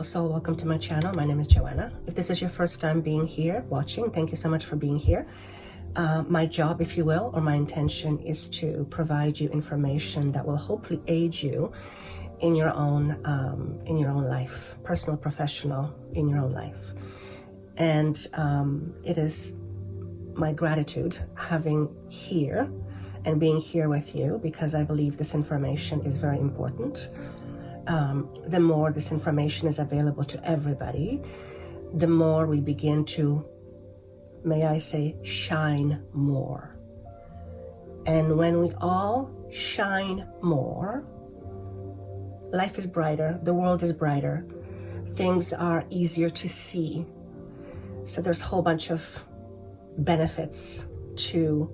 beautiful soul, welcome to my channel. My name is Joanna. If this is your first time being here, watching, thank you so much for being here. My job, if you will, or my intention is to provide you information that will hopefully aid you in your own life, personal, professional, in your own life. And it is my gratitude having here and being here with you, because I believe this information is very important. The more this information is available to everybody, the more we begin to, may I say, shine more. And when we all shine more, life is brighter, the world is brighter, things are easier to see. So there's a whole bunch of benefits to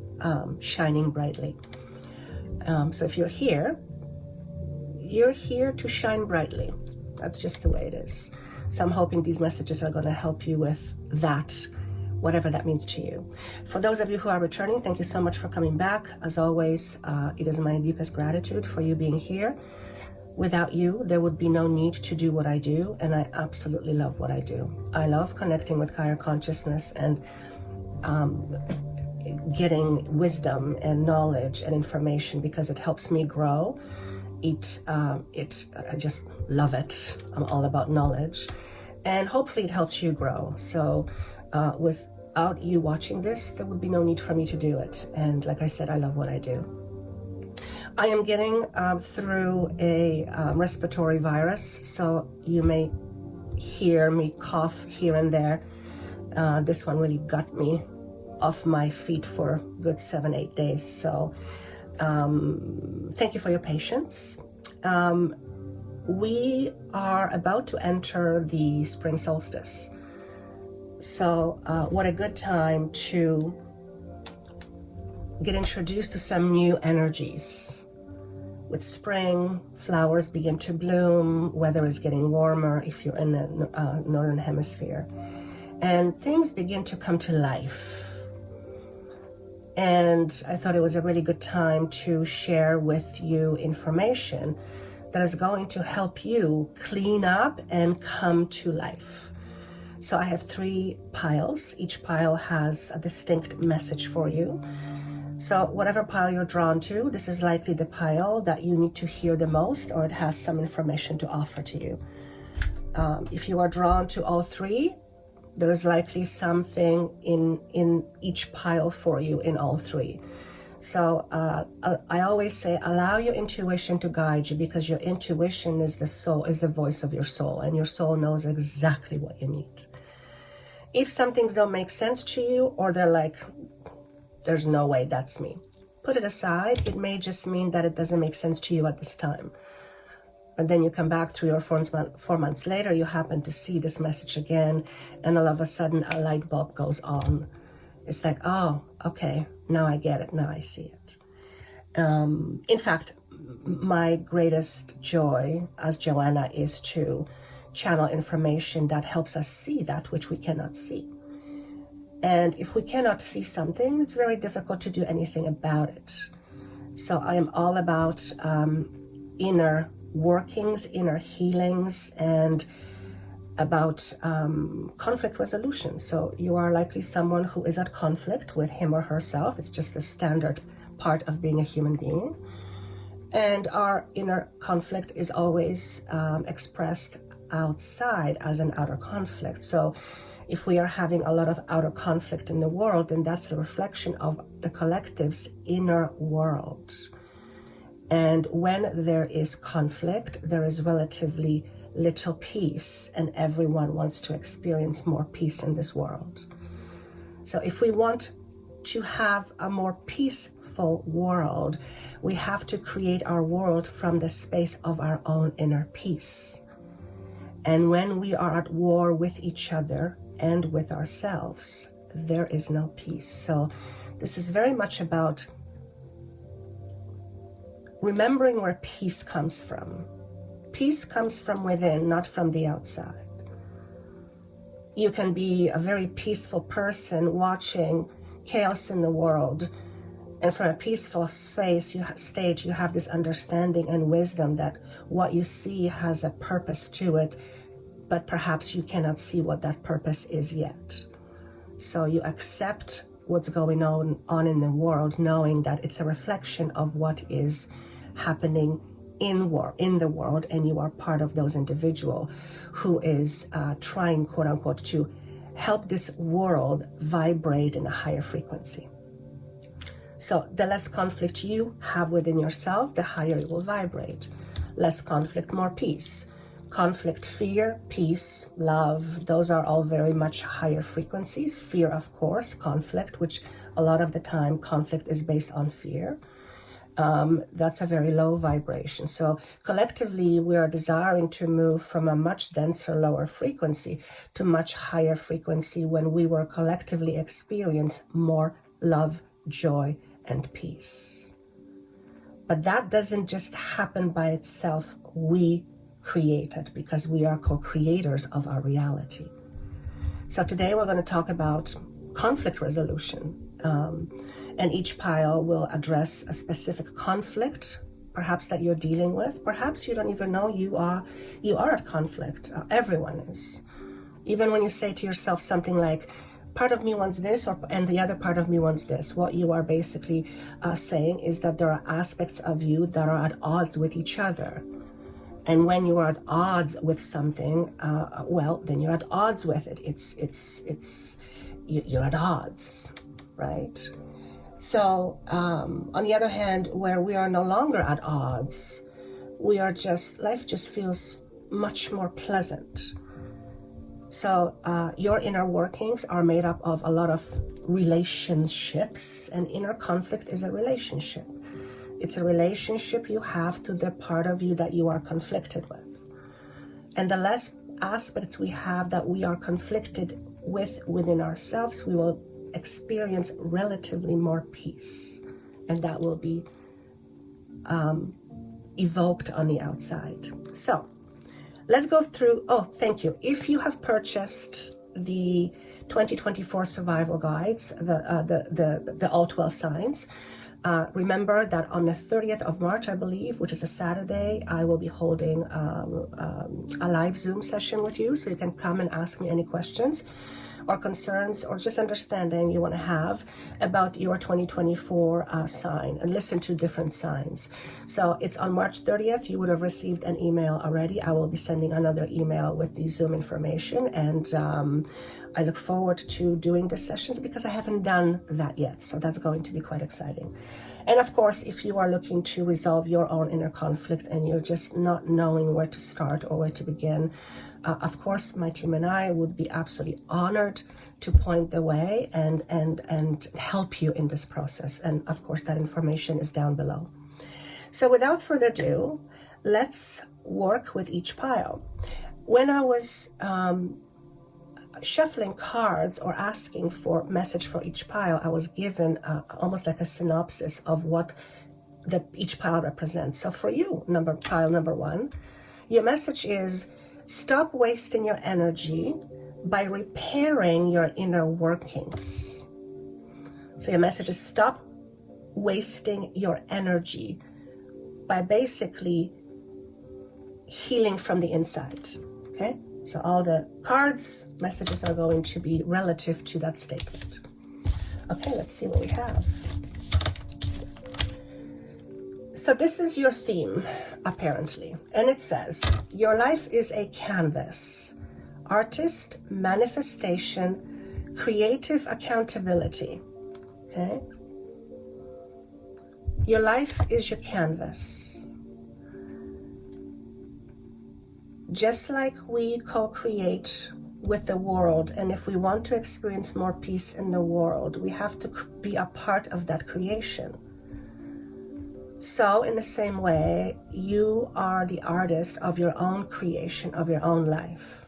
shining brightly. So if you're here to shine brightly. That's just the way it is. So I'm hoping these messages are going to help you with that, whatever that means to you. For those of you who are returning, thank you so much for coming back. As always, it is my deepest gratitude for you being here. Without you, there would be no need to do what I do, and I absolutely love what I do. I love connecting with higher consciousness and getting wisdom and knowledge and information, because it helps me grow. I just love it. I'm all about knowledge, and hopefully it helps you grow. So without you watching this, there would be no need for me to do it. And like I said, I love what I do. I am getting through a respiratory virus, so you may hear me cough here and there. This one really got me off my feet for a good 7-8 days. So thank you for your patience. We are about to enter the spring solstice. So what a good time to get introduced to some new energies. With spring, flowers begin to bloom, weather is getting warmer if you're in the northern hemisphere, and things begin to come to life. And I thought it was a really good time to share with you information that is going to help you clean up and come to life. So I have 3 piles. Each pile has a distinct message for you. So whatever pile you're drawn to, this is likely the pile that you need to hear the most, or it has some information to offer to you. If you are drawn to all 3, there is likely something in each pile for you in all 3. So I always say, allow your intuition to guide you, because your intuition is the soul, is the voice of your soul, and your soul knows exactly what you need. If some things don't make sense to you, or they're like, there's no way that's me, put it aside. It may just mean that it doesn't make sense to you at this time. And then you come back 3 or 4 months later, you happen to see this message again, and all of a sudden a light bulb goes on. It's like, oh, okay, now I get it, now I see it. In fact, my greatest joy as Joanna is to channel information that helps us see that which we cannot see. And if we cannot see something, it's very difficult to do anything about it. So I am all about inner workings, inner healings, and about conflict resolution. So you are likely someone who is at conflict with him or herself. It's just the standard part of being a human being. And our inner conflict is always expressed outside as an outer conflict. So if we are having a lot of outer conflict in the world, then that's a reflection of the collective's inner world. And when there is conflict, there is relatively little peace, and everyone wants to experience more peace in this world. So if we want to have a more peaceful world, we have to create our world from the space of our own inner peace. And when we are at war with each other and with ourselves, there is no peace. So this is very much about remembering where peace comes from. Peace comes from within, not from the outside. You can be a very peaceful person watching chaos in the world, and from a peaceful state, you have this understanding and wisdom that what you see has a purpose to it, but perhaps you cannot see what that purpose is yet. So you accept what's going on in the world, knowing that it's a reflection of what is happening in the world, and you are part of those individual who is trying, quote unquote, to help this world vibrate in a higher frequency. So the less conflict you have within yourself, the higher it will vibrate. Less conflict, more peace. Conflict, fear, peace, love, those are all very much higher frequencies. Fear, of course, conflict, which a lot of the time conflict is based on fear. That's a very low vibration. So collectively, we are desiring to move from a much denser, lower frequency to much higher frequency when we will collectively experience more love, joy, and peace. But that doesn't just happen by itself. We create it because we are co-creators of our reality. So today we're going to talk about conflict resolution. And each pile will address a specific conflict, perhaps that you're dealing with. Perhaps you don't even know you are at conflict. Everyone is. Even when you say to yourself something like, part of me wants this, and the other part of me wants this, what you are basically saying is that there are aspects of you that are at odds with each other. And when you are at odds with something, well, then you're at odds with it. You're at odds, right? So, on the other hand, where we are no longer at odds, life just feels much more pleasant. So, your inner workings are made up of a lot of relationships, and inner conflict is a relationship. It's a relationship you have to the part of you that you are conflicted with. And the less aspects we have that we are conflicted with within ourselves, we will experience relatively more peace. And that will be evoked on the outside. So let's go through. Oh, thank you. If you have purchased the 2024 survival guides, the all 12 signs, remember that on the 30th of March, I believe, which is a Saturday, I will be holding a live Zoom session with you, so you can come and ask me any questions or concerns or just understanding you want to have about your 2024 sign, and listen to different signs. So it's on March 30th. You would have received an email already. I will be sending another email with the Zoom information, and I look forward to doing the sessions because I haven't done that yet. So that's going to be quite exciting. And of course, if you are looking to resolve your own inner conflict and you're just not knowing where to start or where to begin, of course, my team and I would be absolutely honored to point the way and help you in this process. And of course, that information is down below. So without further ado, let's work with each pile. When I was shuffling cards or asking for message for each pile, I was given almost like a synopsis of what each pile represents. So for you, pile number 1, your message is: stop wasting your energy by repairing your inner workings. So your message is: stop wasting your energy by basically healing from the inside. Okay? So all the cards, messages are going to be relative to that statement. Okay, let's see what we have. So this is your theme, apparently. And it says, your life is a canvas. Artist, manifestation, creative accountability. Okay? Your life is your canvas. Just like we co-create with the world, and if we want to experience more peace in the world, we have to be a part of that creation. So in the same way, you are the artist of your own creation, of your own life.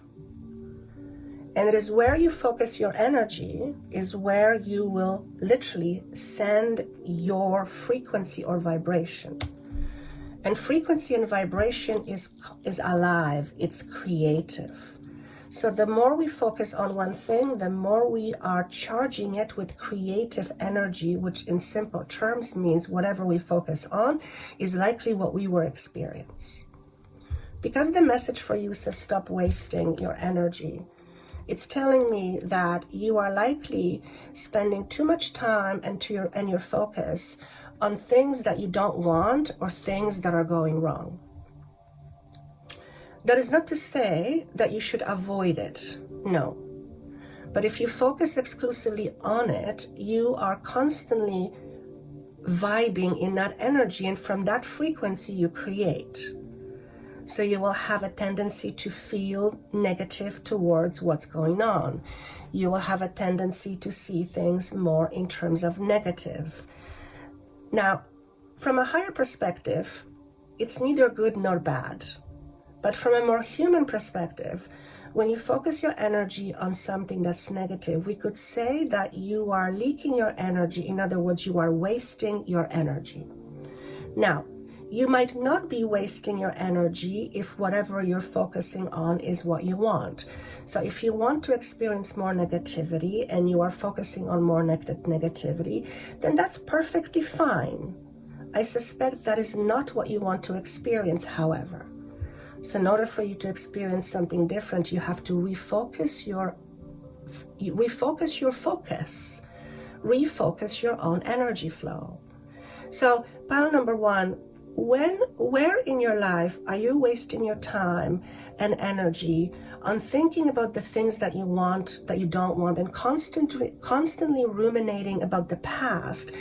And it is where you focus your energy is where you will literally send your frequency or vibration. And frequency and vibration is alive, it's creative. So the more we focus on one thing, the more we are charging it with creative energy, which in simple terms means whatever we focus on is likely what we will experience. Because the message for you says stop wasting your energy, it's telling me that you are likely spending too much time and your focus on things that you don't want or things that are going wrong. That is not to say that you should avoid it. No. But if you focus exclusively on it, you are constantly vibing in that energy, and from that frequency you create. So you will have a tendency to feel negative towards what's going on. You will have a tendency to see things more in terms of negative. Now, from a higher perspective, it's neither good nor bad. But from a more human perspective, when you focus your energy on something that's negative, we could say that you are leaking your energy. In other words, you are wasting your energy. Now, you might not be wasting your energy if whatever you're focusing on is what you want. So if you want to experience more negativity and you are focusing on more negativity, then that's perfectly fine. I suspect that is not what you want to experience, however. So in order for you to experience something different, you have to refocus your focus, refocus your own energy flow. So pile number one, where in your life are you wasting your time and energy on thinking about the things that you want, that you don't want, and constantly ruminating about the past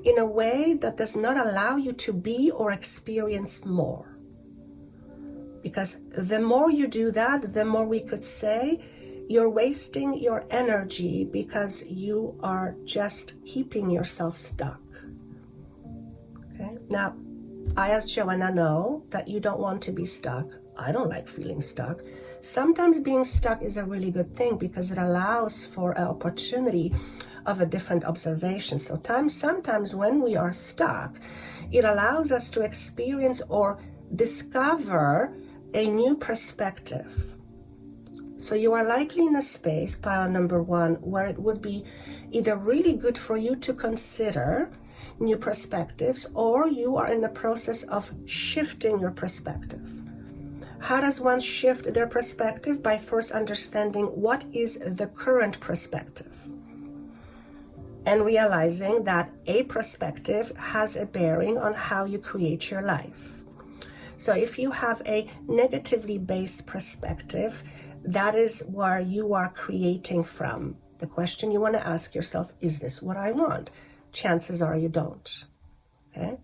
in a way that does not allow you to be or experience more? Because the more you do that, the more we could say you're wasting your energy because you are just keeping yourself stuck. Okay? Now, I, as Joanna, know that you don't want to be stuck. I don't like feeling stuck. Sometimes being stuck is a really good thing because it allows for an opportunity of a different observation. So sometimes when we are stuck, it allows us to experience or discover a new perspective. So you are likely in a space, pile number one, where it would be either really good for you to consider new perspectives, or you are in the process of shifting your perspective. How does one shift their perspective? By first understanding what is the current perspective and realizing that a perspective has a bearing on how you create your life. So if you have a negatively based perspective, that is where you are creating from. The question you want to ask yourself, is this what I want? Chances are you don't. Okay?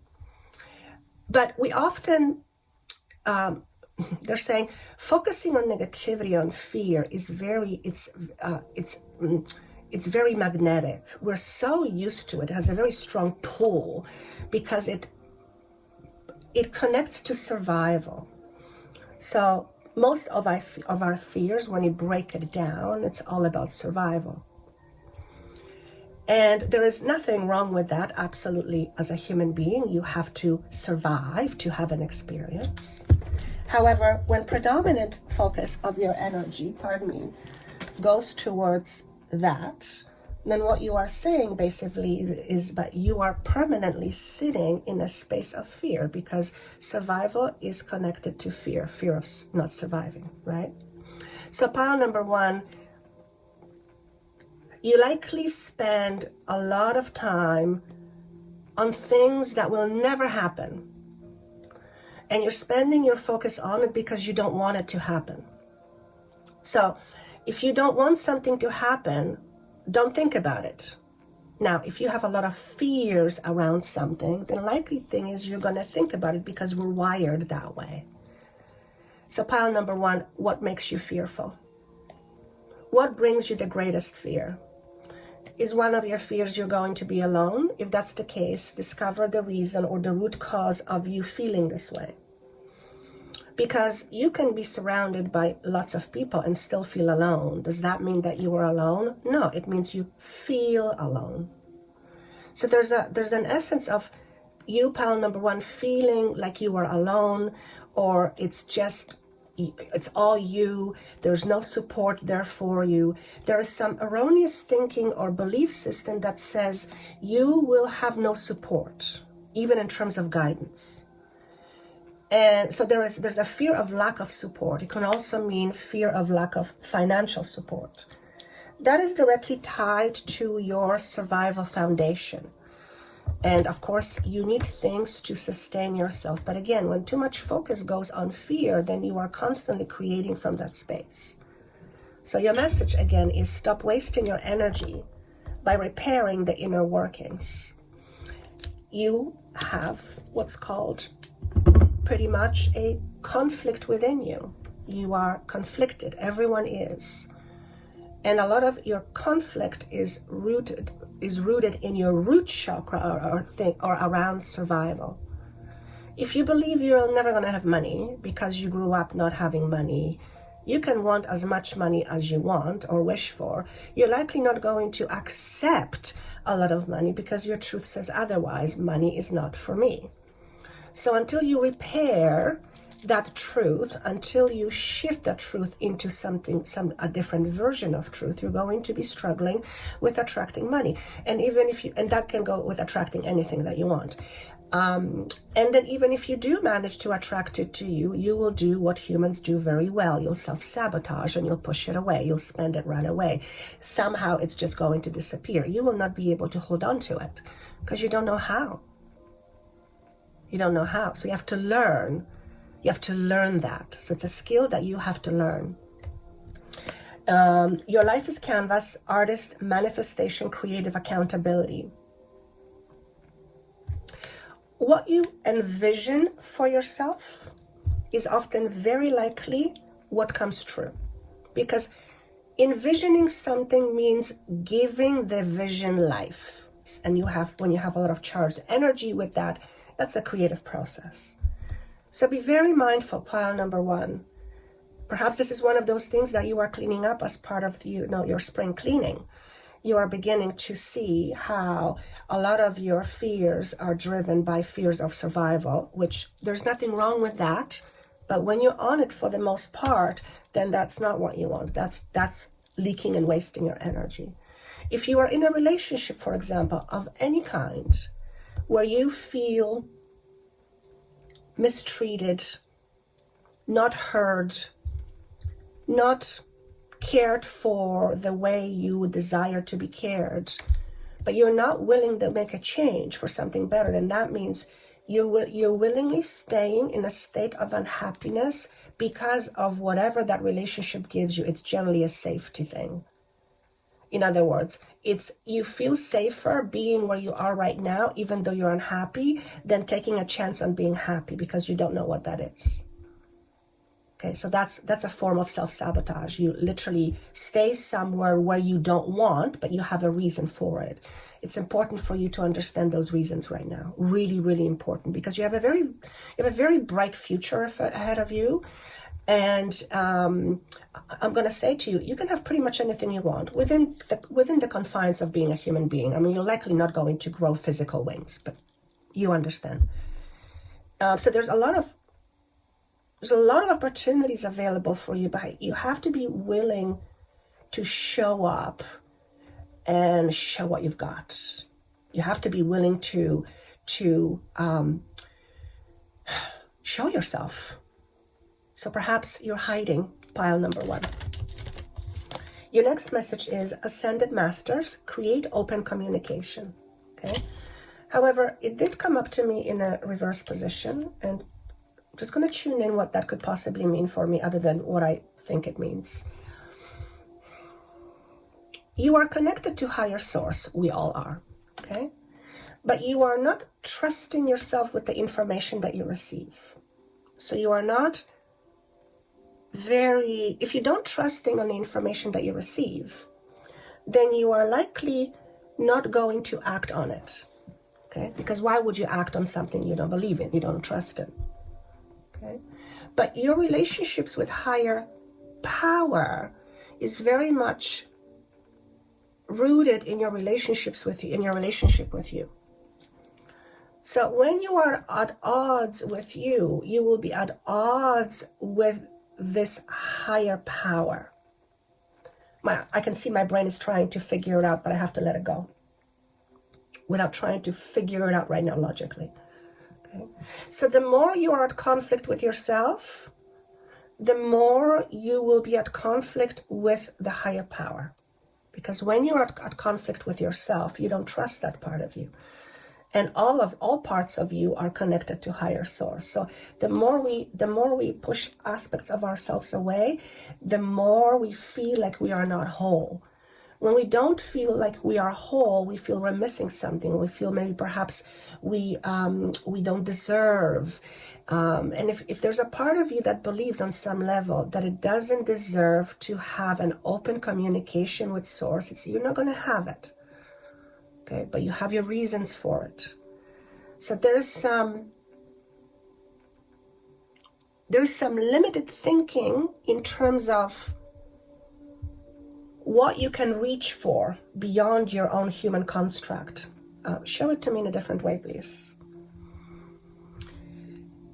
But we often, they're saying, focusing on negativity, on fear is it's very magnetic. We're so used to it. It has a very strong pull because it connects to survival. So most of our fears, when you break it down, it's all about survival. And there is nothing wrong with that. Absolutely, as a human being, you have to survive to have an experience. However, when predominant focus of your energy, goes towards that, then what you are saying basically is that you are permanently sitting in a space of fear, because survival is connected to fear of not surviving, right? So pile number one, you likely spend a lot of time on things that will never happen. And you're spending your focus on it because you don't want it to happen. So if you don't want something to happen, don't think about it. Now, if you have a lot of fears around something, the likely thing is you're going to think about it because we're wired that way. So pile number one, what makes you fearful? What brings you the greatest fear? Is one of your fears you're going to be alone? If that's the case, discover the reason or the root cause of you feeling this way. Because you can be surrounded by lots of people and still feel alone. Does that mean that you are alone? No, it means you feel alone. So there's an essence of you, pile number one, feeling like you are alone, or it's all you, there's no support there for you. There is some erroneous thinking or belief system that says you will have no support, even in terms of guidance. And so there's a fear of lack of support. It can also mean fear of lack of financial support. That is directly tied to your survival foundation. And of course, you need things to sustain yourself. But again, when too much focus goes on fear, then you are constantly creating from that space. So your message again is stop wasting your energy by repairing the inner workings. You have what's called pretty much a conflict within you. You are conflicted. Everyone is. And a lot of your conflict is rooted in your root chakra or around survival. If you believe you're never going to have money because you grew up not having money, you can want as much money as you want or wish for. You're likely not going to accept a lot of money because your truth says otherwise. Money is not for me. So until you repair that truth, until you shift that truth into a different version of truth, you're going to be struggling with attracting money. And that can go with attracting anything that you want. And then even if you do manage to attract it to you, you will do what humans do very well. You'll self-sabotage and you'll push it away. You'll spend it right away. Somehow it's just going to disappear. You will not be able to hold on to it because you don't know how. You don't know how. So you have to learn. You have to learn that. So it's a skill that you have to learn. Your life is canvas, artist, manifestation, creative accountability. What you envision for yourself is often very likely what comes true. Because envisioning something means giving the vision life. And when you have a lot of charged energy with that, that's a creative process. So be very mindful, pile number one. Perhaps this is one of those things that you are cleaning up as part of your spring cleaning. You are beginning to see how a lot of your fears are driven by fears of survival, which there's nothing wrong with that. But when you're on it for the most part, then that's not what you want. That's leaking and wasting your energy. If you are in a relationship, for example, of any kind, where you feel mistreated, not heard, not cared for the way you would desire to be cared, but you're not willing to make a change for something better, then that means you're willingly staying in a state of unhappiness because of whatever that relationship gives you. It's generally a safety thing. In other words, you feel safer being where you are right now, even though you're unhappy, than taking a chance on being happy because you don't know what that is. Okay, so that's a form of self-sabotage. You literally stay somewhere where you don't want, but you have a reason for it. It's important for you to understand those reasons right now. Really, really important, because you have a very bright future ahead of you. And I'm going to say to you, you can have pretty much anything you want within the confines of being a human being. I mean, you're likely not going to grow physical wings, but you understand. So there's a lot of opportunities available for you, but you have to be willing to show up and show what you've got. You have to be willing to show yourself. So perhaps you're hiding, pile number one. Your next message is Ascended Masters, create open communication. Okay. However, it did come up to me in a reverse position, and I'm just going to tune in what that could possibly mean for me other than what I think it means. You are connected to higher source. We all are. Okay. But you are not trusting yourself with the information that you receive. So you are not if you don't trust on the information that you receive, then you are likely not going to act on it. Okay? Because why would you act on something you don't believe in, you don't trust in? Okay? But your relationships with higher power is very much rooted in your relationships with you, in your relationship with you. So when you are at odds with you, you will be at odds with this higher power. I can see my brain is trying to figure it out, but I have to let it go without trying to figure it out right now logically. Okay? So the more you are at conflict with yourself, the more you will be at conflict with the higher power. Because when you're at conflict with yourself, you don't trust that part of you. And all parts of you are connected to higher source. So the more we push aspects of ourselves away, the more we feel like we are not whole. When we don't feel like we are whole, we feel we're missing something. We feel maybe perhaps we don't deserve. And if there's a part of you that believes on some level that it doesn't deserve to have an open communication with Source, you're not going to have it. Okay, but you have your reasons for it. So there's some limited thinking in terms of what you can reach for beyond your own human construct. Show it to me in a different way, please.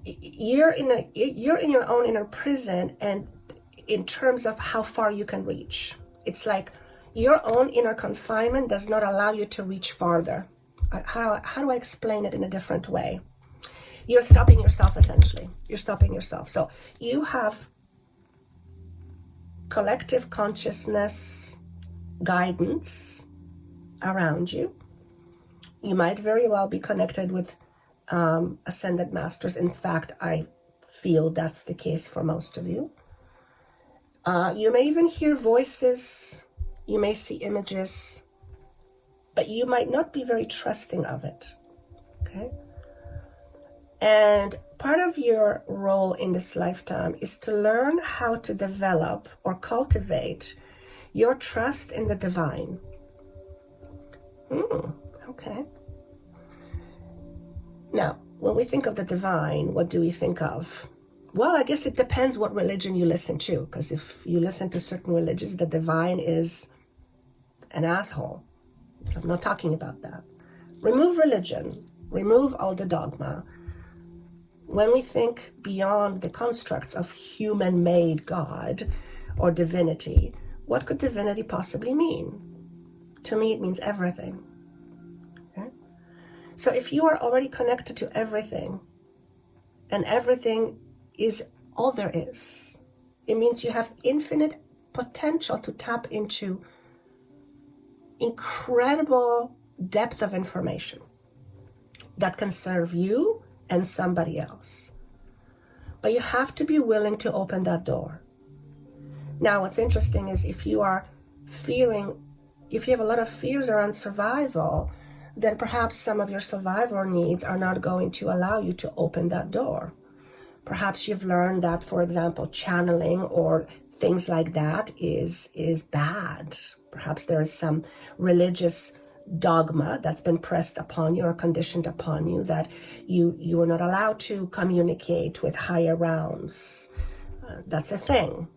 You're in your own inner prison, and in terms of how far you can reach, it's like your own inner confinement does not allow you to reach farther. How do I explain it in a different way? You're stopping yourself, essentially. You're stopping yourself. So you have collective consciousness guidance around you. You might very well be connected with ascended masters. In fact, I feel that's the case for most of you. You may even hear voices. You may see images, but you might not be very trusting of it. Okay? And part of your role in this lifetime is to learn how to develop or cultivate your trust in the divine. Okay. Now, when we think of the divine, what do we think of? Well, I guess it depends what religion you listen to, because if you listen to certain religions, the divine is an asshole. I'm not talking about that. Remove religion, remove all the dogma. When we think beyond the constructs of human-made God or divinity, what could divinity possibly mean? To me, it means everything. Okay? So if you are already connected to everything, and everything is all there is, it means you have infinite potential to tap into incredible depth of information that can serve you and somebody else. But you have to be willing to open that door. Now, what's interesting is if you have a lot of fears around survival, then perhaps some of your survival needs are not going to allow you to open that door. Perhaps you've learned that, for example, channeling or things like that is bad. Perhaps there is some religious dogma that's been pressed upon you or conditioned upon you that you are not allowed to communicate with higher realms. That's a thing.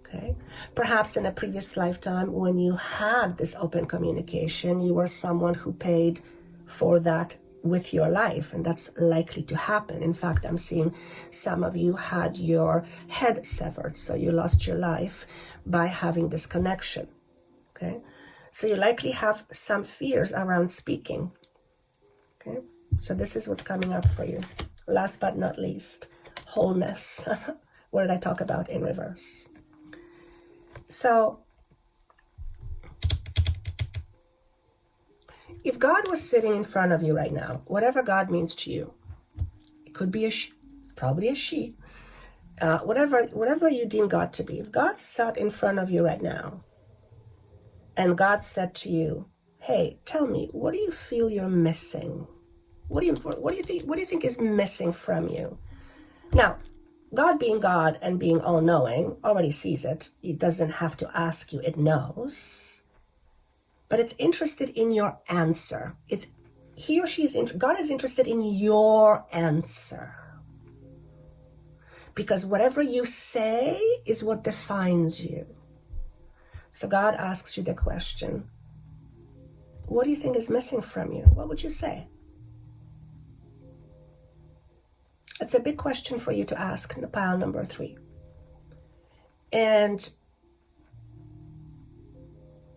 Okay. Perhaps in a previous lifetime when you had this open communication, you were someone who paid for that with your life, and that's likely to happen. In fact, I'm seeing some of you had your head severed, so you lost your life by having this connection. Okay. So you likely have some fears around speaking. Okay. So this is what's coming up for you. Last but not least, wholeness. What did I talk about in reverse? So, if God was sitting in front of you right now, whatever God means to you, it could be probably a she, whatever you deem God to be. If God sat in front of you right now, and God said to you, "Hey, tell me, what do you feel you're missing? What do you think is missing from you?" Now, God being God and being all-knowing already sees it. It doesn't have to ask you, it knows. But it's interested in your answer. God is interested in your answer. Because whatever you say is what defines you. So God asks you the question, what do you think is missing from you? What would you say? It's a big question for you to ask, pile number 3. And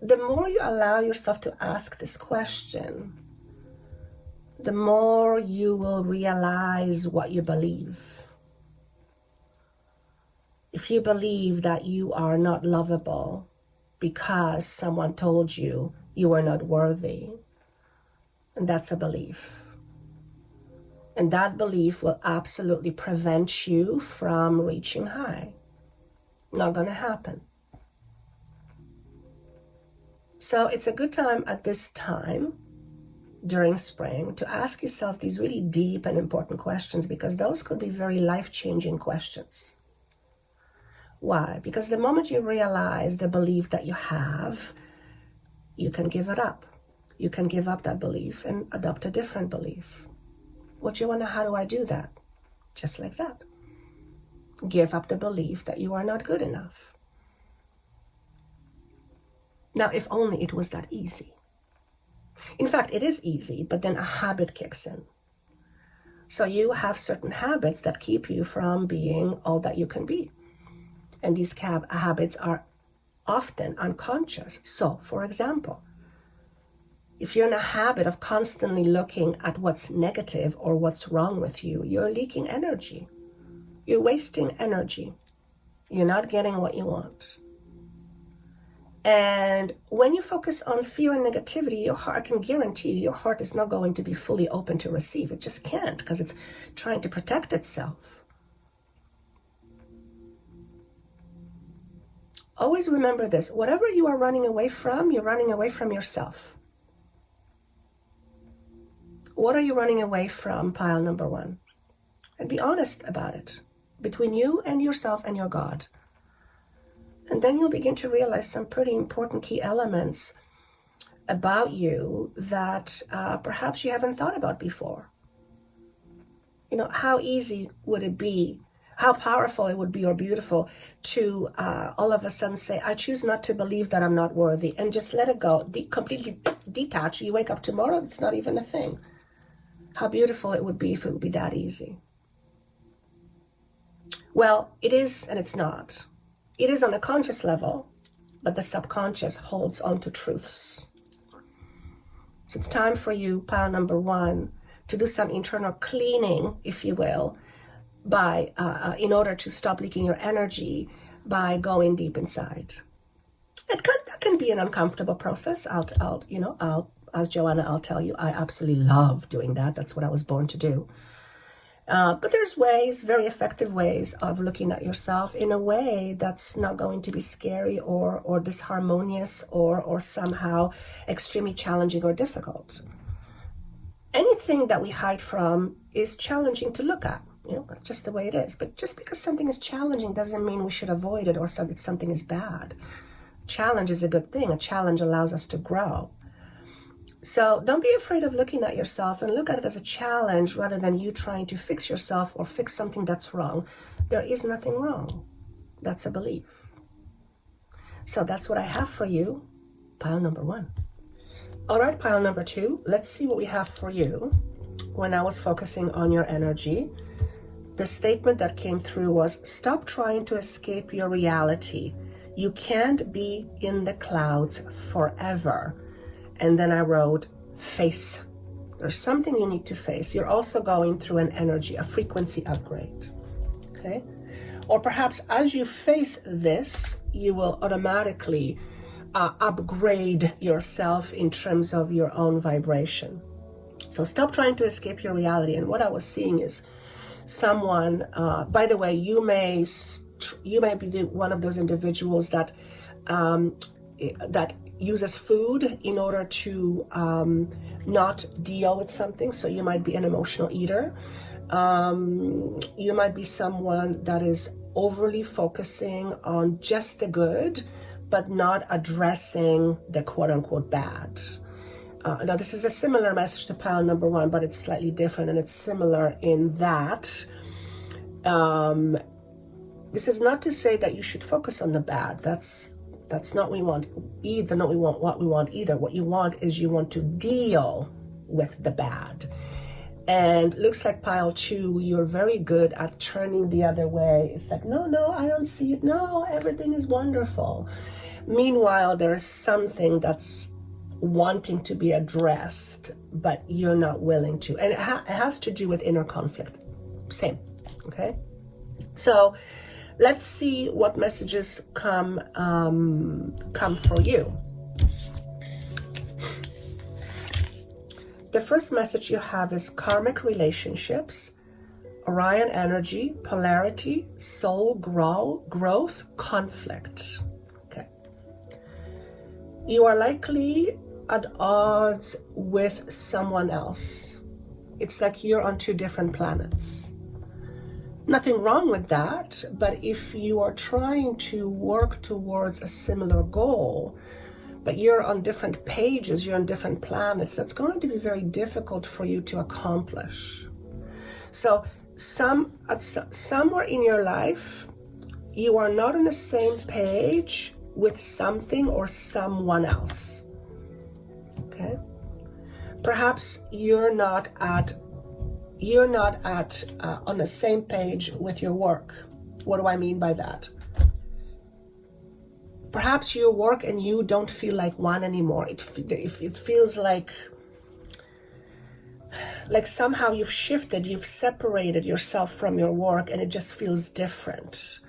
the more you allow yourself to ask this question, the more you will realize what you believe. If you believe that you are not lovable because someone told you you are not worthy, and that's a belief. And that belief will absolutely prevent you from reaching high. Not going to happen. So it's a good time at this time during spring to ask yourself these really deep and important questions, because those could be very life-changing questions. Why? Because the moment you realize the belief that you have, you can give it up. You can give up that belief and adopt a different belief. Well, Joanna, how do I do that? Just like that. Give up the belief that you are not good enough. Now, if only it was that easy. In fact, it is easy, but then a habit kicks in. So you have certain habits that keep you from being all that you can be. And these habits are often unconscious. So, for example, if you're in a habit of constantly looking at what's negative or what's wrong with you, you're leaking energy. You're wasting energy. You're not getting what you want. And when you focus on fear and negativity, your heart, I can guarantee you, your heart is not going to be fully open to receive. It just can't, because it's trying to protect itself. Always remember this. Whatever you are running away from, you're running away from yourself. What are you running away from? Pile number one. And be honest about it. Between you and yourself and your God. And then you'll begin to realize some pretty important key elements about you that perhaps you haven't thought about before. You know, how easy would it be, how powerful it would be or beautiful to all of a sudden say, I choose not to believe that I'm not worthy, and just let it go, completely detach. You wake up tomorrow, it's not even a thing. How beautiful it would be if it would be that easy. Well, it is and it's not. It is on a conscious level, but the subconscious holds on to truths. So it's time for you, pile number one, to do some internal cleaning, if you will, by in order to stop leaking your energy by going deep inside. That can be an uncomfortable process. As Joanna, I'll tell you, I absolutely love doing that. That's what I was born to do. But there's ways, very effective ways of looking at yourself in a way that's not going to be scary or disharmonious or somehow extremely challenging or difficult. Anything that we hide from is challenging to look at. That's just the way it is. But just because something is challenging doesn't mean we should avoid it or something is bad. Challenge is a good thing. A challenge allows us to grow. So don't be afraid of looking at yourself, and look at it as a challenge rather than you trying to fix yourself or fix something that's wrong. There is nothing wrong. That's a belief. So that's what I have for you, pile number one. All right, pile number two, let's see what we have for you. When I was focusing on your energy, the statement that came through was, stop trying to escape your reality. You can't be in the clouds forever. And then I wrote, face. There's something you need to face. You're also going through an energy, a frequency upgrade. Okay? Or perhaps as you face this, you will automatically upgrade yourself in terms of your own vibration. So stop trying to escape your reality. And what I was seeing is someone, by the way, you may be one of those individuals that uses food in order to not deal with something. So you might be an emotional eater. You might be someone that is overly focusing on just the good, but not addressing the quote-unquote bad. Now, this is a similar message to pile number one, but it's slightly different, and it's similar in that this is not to say that you should focus on the bad. That's not what we want either. Not what we want either. What you want is you want to deal with the bad. And looks like pile two, you're very good at turning the other way. It's like, no, I don't see it. No, everything is wonderful. Meanwhile, there is something that's wanting to be addressed, but you're not willing to. And it has to do with inner conflict. Same, okay? So let's see what messages come for you. The first message you have is karmic relationships, Orion energy, polarity, soul growth, conflict. Okay. You are likely at odds with someone else. It's like you're on two different planets. Nothing wrong with that, but if you are trying to work towards a similar goal, but you're on different pages, you're on different planets, that's going to be very difficult for you to accomplish. So somewhere in your life, you are not on the same page with something or someone else. Okay? Perhaps you're not on the same page with your work. What do I mean by that? Perhaps your work and you don't feel like one anymore. It feels like somehow you've shifted, you've separated yourself from your work, and it just feels different.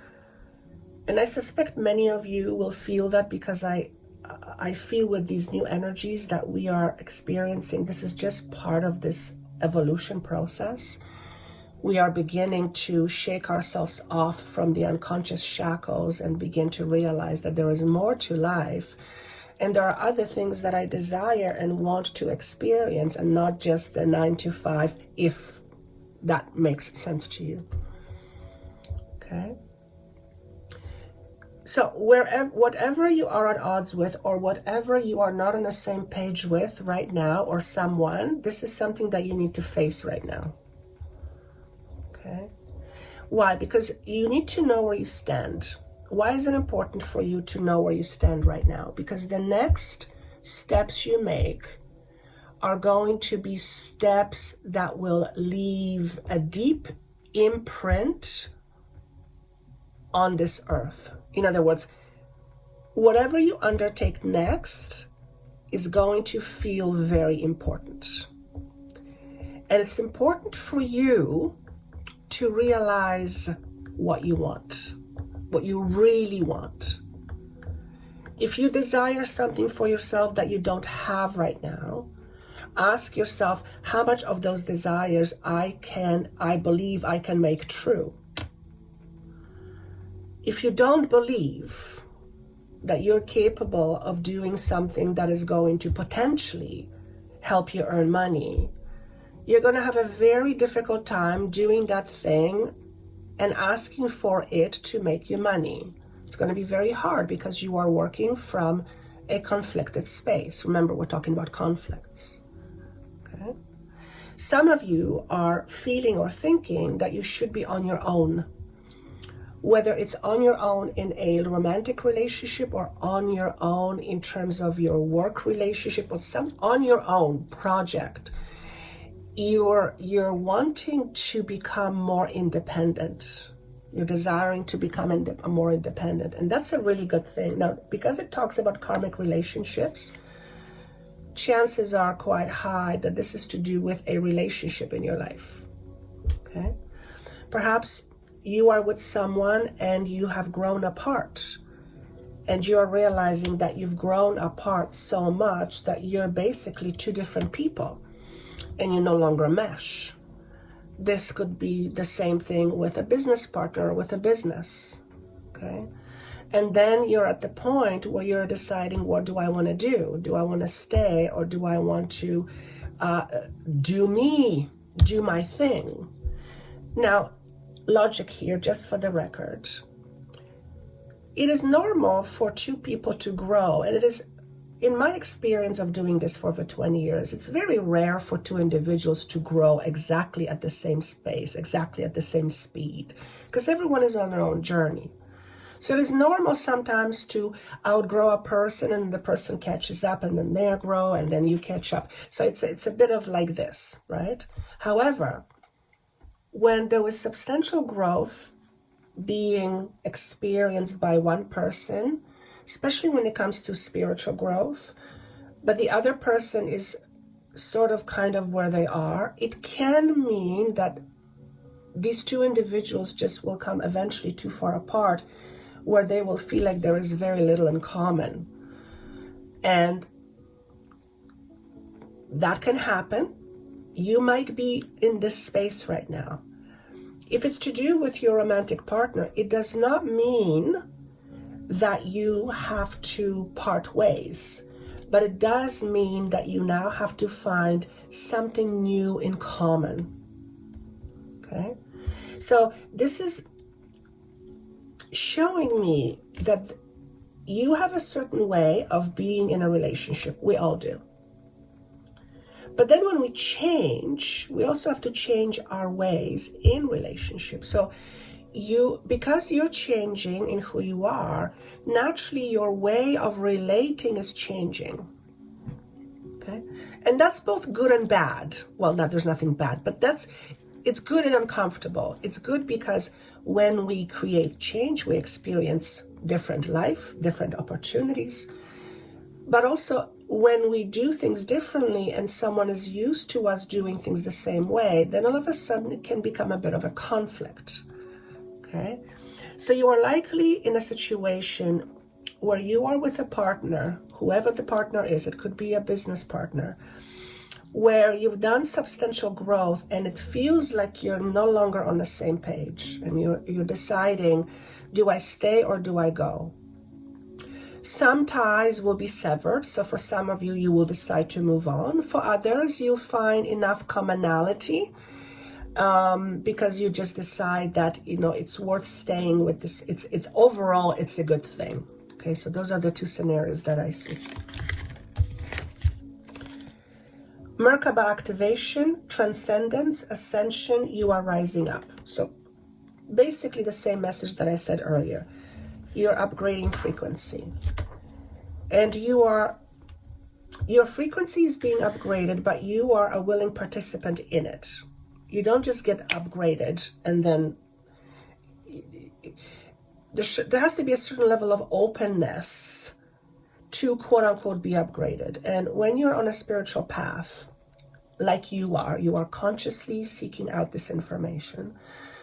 And I suspect many of you will feel that, because I feel with these new energies that we are experiencing, this is just part of this evolution process. We are beginning to shake ourselves off from the unconscious shackles and begin to realize that there is more to life. And there are other things that I desire and want to experience, and not just the 9 to 5, if that makes sense to you. Okay? So whatever you are at odds with, or whatever you are not on the same page with right now, or someone, this is something that you need to face right now. Okay? Why? Because you need to know where you stand. Why is it important for you to know where you stand right now? Because the next steps you make are going to be steps that will leave a deep imprint on this earth. In other words, whatever you undertake next is going to feel very important. And it's important for you to realize what you want, what you really want. If you desire something for yourself that you don't have right now, ask yourself how much of those desires I believe I can make true. If you don't believe that you're capable of doing something that is going to potentially help you earn money, you're going to have a very difficult time doing that thing and asking for it to make you money. It's going to be very hard because you are working from a conflicted space. Remember, we're talking about conflicts. Okay? Some of you are feeling or thinking that you should be on your own. Whether it's on your own in a romantic relationship, or on your own in terms of your work relationship, or on your own project, you're wanting to become more independent. You're desiring to become more independent, and that's a really good thing. Now, because it talks about karmic relationships, chances are quite high that this is to do with a relationship in your life. Okay? Perhaps you are with someone and you have grown apart, and you're realizing that you've grown apart so much that you're basically two different people and you no longer mesh. This could be the same thing with a business partner, with a business. Okay? And then you're at the point where you're deciding, what do I want to do? Do I want to stay, or do I want to do my thing? Now, logic here, just for the record. It is normal for two people to grow, and it is, in my experience of doing this for over 20 years, it's very rare for two individuals to grow exactly at the same space, exactly at the same speed, because everyone is on their own journey. So it is normal sometimes to outgrow a person, and the person catches up, and then they grow, and then you catch up. So it's a bit of like this, right? However, when there is substantial growth being experienced by one person, especially when it comes to spiritual growth, but the other person is sort of kind of where they are, it can mean that these two individuals just will come eventually too far apart, where they will feel like there is very little in common. And that can happen. You might be in this space right now. If it's to do with your romantic partner, it does not mean that you have to part ways, but it does mean that you now have to find something new in common. Okay? So this is showing me that you have a certain way of being in a relationship. We all do. But then when we change, we also have to change our ways in relationships. So because you're changing in who you are, naturally your way of relating is changing. Okay? And that's both good and bad. Well, there's nothing bad, but it's good and uncomfortable. It's good because when we create change, we experience different life, different opportunities. But also, when we do things differently and someone is used to us doing things the same way, then all of a sudden it can become a bit of a conflict. Okay? So you are likely in a situation where you are with a partner, whoever the partner is, it could be a business partner, where you've done substantial growth and it feels like you're no longer on the same page and you're deciding, do I stay or do I go? Some ties will be severed. So for some of you, you will decide to move on. For others, you'll find enough commonality because you just decide that, it's worth staying with this. It's overall, it's a good thing. Okay, so those are the two scenarios that I see. Merkaba activation, transcendence, ascension, you are rising up. So basically the same message that I said earlier. You're upgrading frequency. And your frequency is being upgraded, but you are a willing participant in it. You don't just get upgraded and then there has to be a certain level of openness to quote unquote be upgraded. And when you're on a spiritual path, like you are consciously seeking out this information,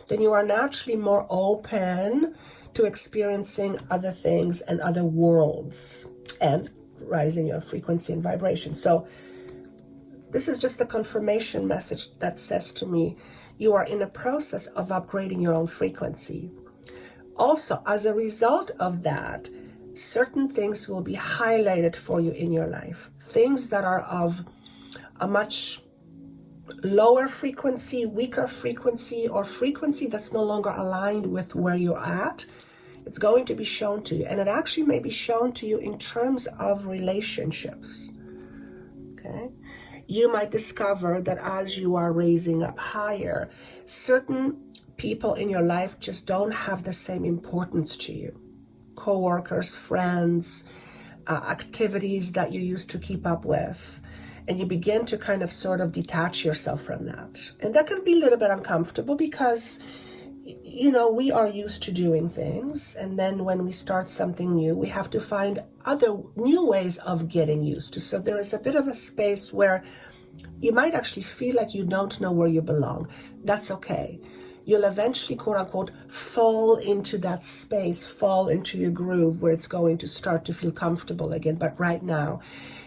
then you are naturally more open to experiencing other things and other worlds and rising your frequency and vibration. So this is just a confirmation message that says to me, you are in a process of upgrading your own frequency. Also, as a result of that, certain things will be highlighted for you in your life. Things that are of a much lower frequency, weaker frequency, or frequency that's no longer aligned with where you're at, it's going to be shown to you. And it actually may be shown to you in terms of relationships. Okay? You might discover that as you are raising up higher, certain people in your life just don't have the same importance to you. Co-workers, friends, activities that you used to keep up with. And you begin to kind of sort of detach yourself from that. And that can be a little bit uncomfortable because, we are used to doing things. And then when we start something new, we have to find other new ways of getting used to. So there is a bit of a space where you might actually feel like you don't know where you belong. That's okay. You'll eventually, quote unquote, fall into that space, fall into your groove where it's going to start to feel comfortable again. But right now,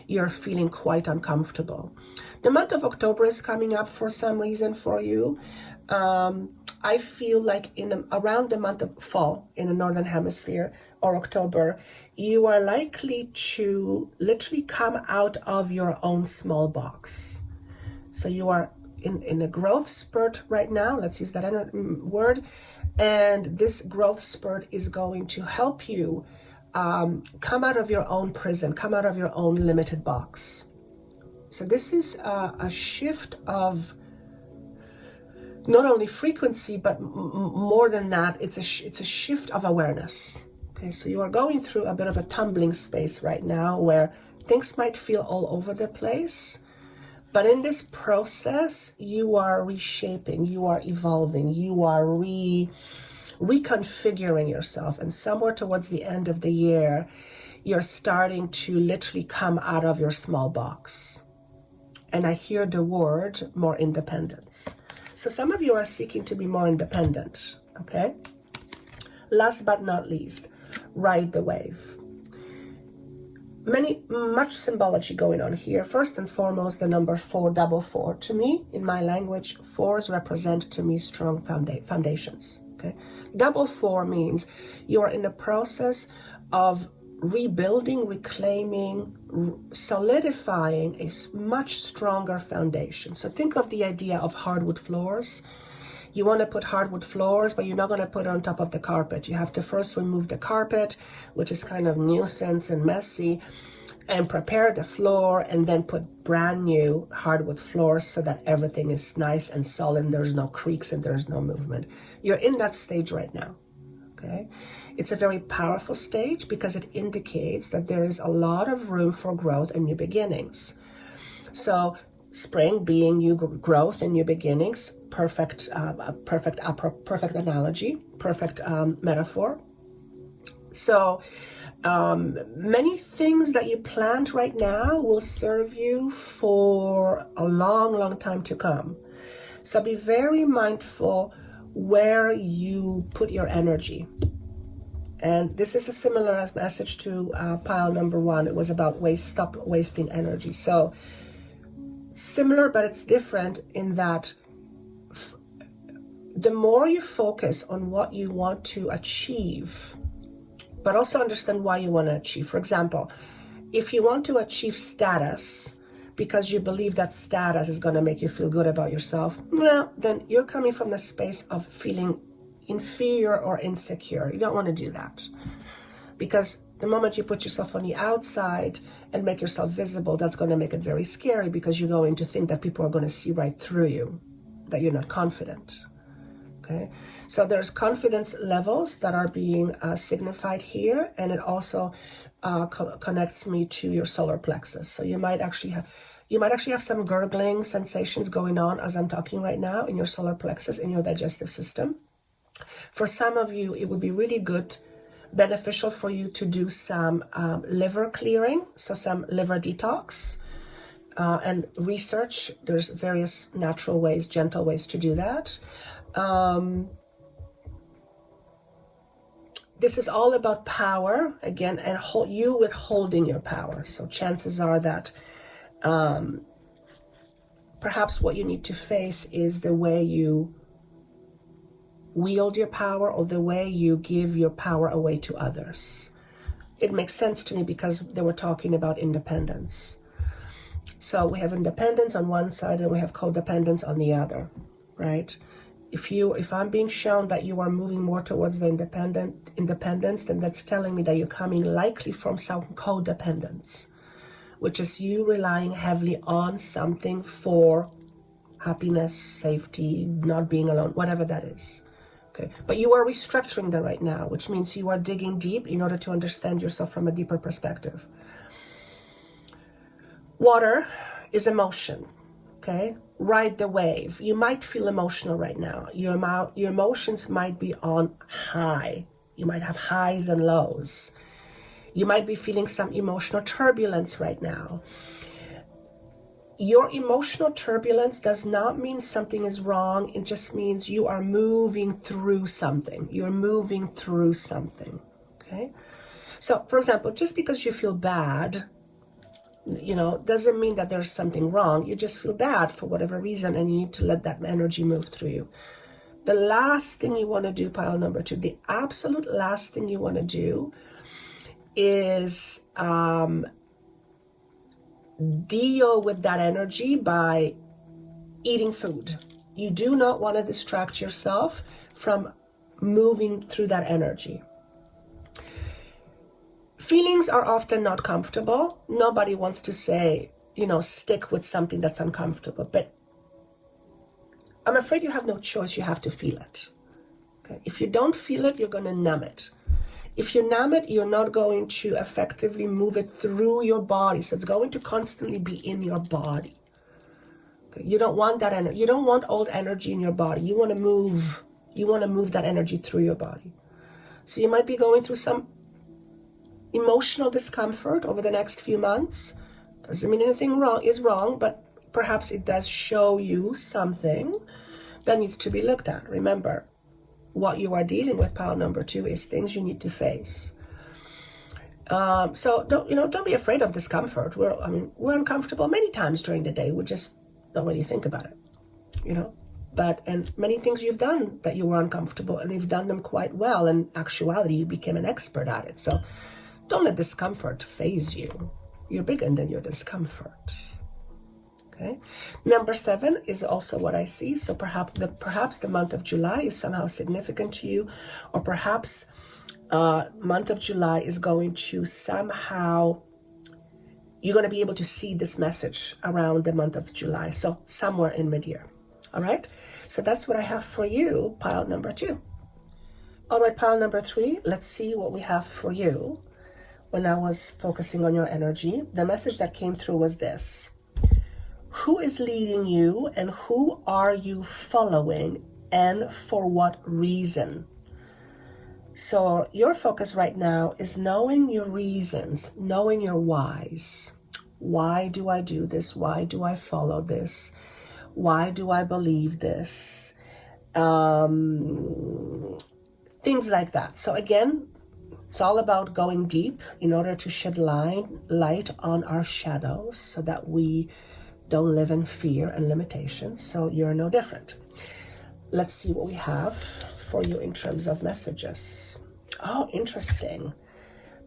you're feeling quite uncomfortable. The month of October is coming up for some reason for you. I feel like around the month of fall in the Northern Hemisphere or October, you are likely to literally come out of your own small box. So you are in a growth spurt right now. Let's use that word. And this growth spurt is going to help you come out of your own prison, come out of your own limited box. So this is a shift of not only frequency, but more than that, it's a shift of awareness. Okay, so you are going through a bit of a tumbling space right now where things might feel all over the place. But in this process, you are reshaping, you are evolving, you are reconfiguring yourself. And somewhere towards the end of the year, you're starting to literally come out of your small box. And I hear the word more independence. So some of you are seeking to be more independent, okay? Last but not least, ride the wave. Much symbology going on here. First and foremost, the number 4, double 4. To me, in my language, 4s represent to me strong foundations. Okay, double 4 means you are in the process of rebuilding, reclaiming, solidifying a much stronger foundation. So think of the idea of hardwood floors. You want to put hardwood floors, but you're not going to put it on top of the carpet. You have to first remove the carpet, which is kind of nuisance and messy, and prepare the floor, and then put brand new hardwood floors so that everything is nice and solid and there's no creaks and there's no movement. You're in that stage right now, okay? It's a very powerful stage because it indicates that there is a lot of room for growth and new beginnings. So spring being new growth and new beginnings, perfect analogy, perfect metaphor. So many things that you plant right now will serve you for a long, long time to come. So be very mindful where you put your energy. And this is a similar message to pile number 1. It was about stop wasting energy. So similar, but it's different in that the more you focus on what you want to achieve, but also understand why you want to achieve. For example, if you want to achieve status because you believe that status is going to make you feel good about yourself, well, then you're coming from the space of feeling inferior or insecure. You don't want to do that, because the moment you put yourself on the outside and make yourself visible, that's going to make it very scary, because you're going to think that people are going to see right through you, that you're not confident. Okay, so there's confidence levels that are being signified here, and it also connects me to your solar plexus. So you might actually have some gurgling sensations going on as I'm talking right now in your solar plexus, in your digestive system. For some of you, it would be really beneficial for you to do some liver clearing, so some liver detox, and research. There's various natural ways, gentle ways to do that. This is all about power, again, and you withholding your power. So chances are that perhaps what you need to face is the way you wield your power, or the way you give your power away to others. It makes sense to me because they were talking about independence. So we have independence on one side and we have codependence on the other, right? If I'm being shown that you are moving more towards the independence, then that's telling me that you're coming likely from some codependence, which is you relying heavily on something for happiness, safety, not being alone, whatever that is. Okay. But you are restructuring that right now, which means you are digging deep in order to understand yourself from a deeper perspective. Water is emotion. Okay, ride the wave. You might feel emotional right now. Your emotions might be on high. You might have highs and lows. You might be feeling some emotional turbulence right now. Your emotional turbulence does not mean something is wrong. It just means you are moving through something. You're moving through something. Okay, so for example, just because you feel bad, doesn't mean that there's something wrong. You just feel bad for whatever reason, and you need to let that energy move through you. The last thing you want to do, pile number 2, the absolute last thing you want to do is deal with that energy by eating food. You do not want to distract yourself from moving through that energy. Feelings are often not comfortable. Nobody wants to say, stick with something that's uncomfortable. But I'm afraid you have no choice. You have to feel it. Okay? If you don't feel it, you're going to numb it. If you numb it, you're not going to effectively move it through your body. So it's going to constantly be in your body. Okay? You don't want that energy. You don't want old energy in your body. You want to move. You want to move that energy through your body. So you might be going through some emotional discomfort over the next few months. Doesn't mean anything wrong is wrong, but perhaps it does show you something that needs to be looked at. Remember, what you are dealing with, pile number 2, is things you need to face. So don't be afraid of discomfort. We're uncomfortable many times during the day. We just don't really think about it, and many things you've done that you were uncomfortable, and you've done them quite well. In actuality, you became an expert at it. So don't let discomfort faze you. You're bigger than your discomfort. Okay. Number 7 is also what I see. So perhaps the month of July is somehow significant to you, or perhaps month of July is going to somehow, you're going to be able to see this message around the month of July. So somewhere in mid-year. All right. So that's what I have for you, pile number 2. All right, pile number 3. Let's see what we have for you. When I was focusing on your energy, the message that came through was this. Who is leading you, and who are you following, and for what reason? So your focus right now is knowing your reasons, knowing your whys. Why do I do this? Why do I follow this? Why do I believe this? Things like that. So again, it's all about going deep in order to shed light on our shadows so that we don't live in fear and limitations. So you're no different. Let's see what we have for you in terms of messages. Oh, interesting.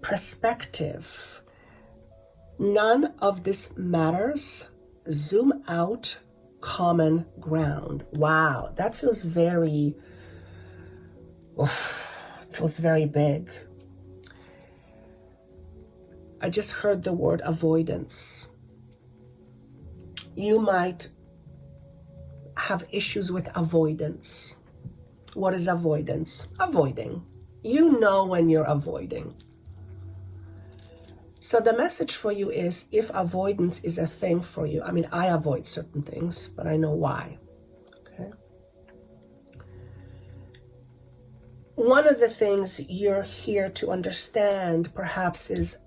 Perspective. None of this matters. Zoom out. Common ground. Wow, that feels very big. I just heard the word avoidance. You might have issues with avoidance. What is avoidance? Avoiding. You know when you're avoiding. So the message for you is, if avoidance is a thing for you, I avoid certain things, but I know why. Okay. One of the things you're here to understand perhaps is,